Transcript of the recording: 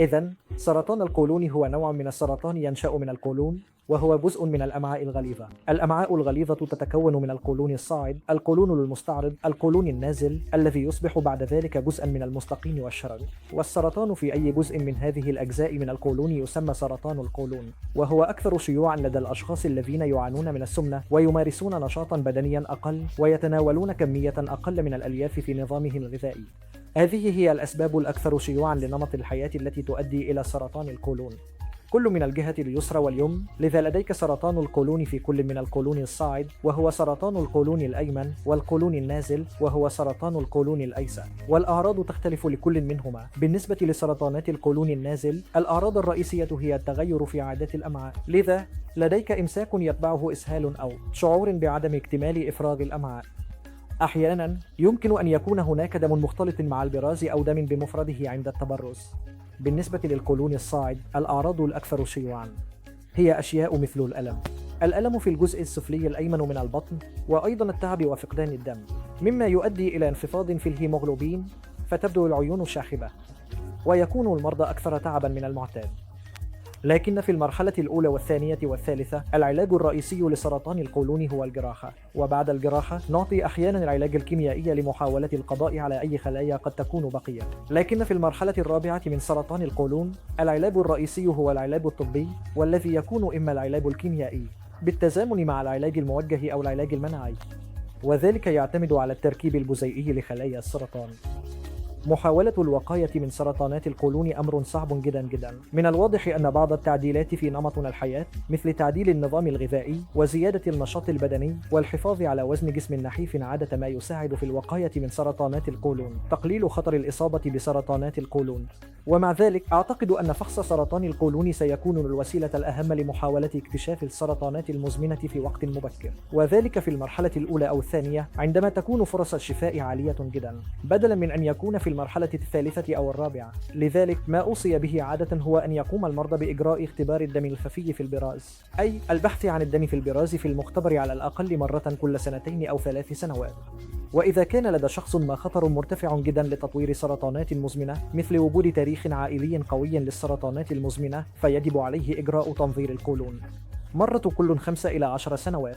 إذن سرطان القولون هو نوع من السرطان ينشأ من القولون، وهو جزء من الأمعاء الغليظة. الأمعاء الغليظة تتكون من القولون الصاعد، القولون المستعرض، القولون النازل الذي يصبح بعد ذلك جزءا من المستقيم والشرج. والسرطان في أي جزء من هذه الأجزاء من القولون يسمى سرطان القولون، وهو أكثر شيوعا لدى الأشخاص الذين يعانون من السمنة ويمارسون نشاطا بدنيا أقل ويتناولون كمية أقل من الألياف في نظامهم الغذائي. هذه هي الأسباب الأكثر شيوعا لنمط الحياة التي تؤدي إلى سرطان القولون. كل من الجهة اليسرى واليمنى، لذا لديك سرطان القولون في كل من القولون الصاعد وهو سرطان القولون الأيمن، والقولون النازل وهو سرطان القولون الأيسر، والأعراض تختلف لكل منهما. بالنسبة لسرطانات القولون النازل، الأعراض الرئيسية هي التغير في عادات الأمعاء، لذا لديك إمساك يتبعه إسهال أو شعور بعدم اكتمال إفراغ الأمعاء. أحيانا يمكن أن يكون هناك دم مختلط مع البراز أو دم بمفرده عند التبرز. بالنسبة للقولون الصاعد، الأعراض الأكثر شيوعاً هي أشياء مثل الألم في الجزء السفلي الأيمن من البطن، وأيضاً التعب وفقدان الدم، مما يؤدي إلى انخفاض في الهيموغلوبين فتبدو العيون شاخبة، ويكون المرضى أكثر تعباً من المعتاد. لكن في المرحلة الأولى والثانية والثالثة، العلاج الرئيسي لسرطان القولون هو الجراحة، وبعد الجراحة نعطي أحيانا العلاج الكيميائي لمحاولة القضاء على أي خلايا قد تكون بقية. لكن في المرحلة الرابعة من سرطان القولون، العلاج الرئيسي هو العلاج الطبي، والذي يكون إما العلاج الكيميائي بالتزامن مع العلاج الموجه أو العلاج المناعي، وذلك يعتمد على التركيب الجزيئي لخلايا السرطان. محاولة الوقاية من سرطانات القولون أمر صعب جدا. من الواضح أن بعض التعديلات في نمطنا الحياة، مثل تعديل النظام الغذائي وزيادة النشاط البدني والحفاظ على وزن جسم نحيف، عادة ما يساعد في الوقاية من سرطانات القولون، تقليل خطر الإصابة بسرطانات القولون. ومع ذلك أعتقد أن فحص سرطان القولون سيكون الوسيلة الأهم لمحاولة اكتشاف السرطانات المزمنة في وقت مبكر، وذلك في المرحلة الأولى أو الثانية عندما تكون فرص الشفاء عالية جدا، بدلا من أن يكون في المرحلة الثالثة أو الرابعة. لذلك ما أوصي به عادة هو أن يقوم المرضى بإجراء اختبار الدم الخفي في البراز، أي البحث عن الدم في البراز في المختبر على الأقل مرة كل 2 أو 3 سنوات. وإذا كان لدى شخص ما خطر مرتفع جدا لتطوير سرطانات مزمنة، مثل وجود تاريخ عائلي قوي للسرطانات المزمنة، فيجب عليه إجراء تنظير القولون مرة كل 5 إلى 10 سنوات.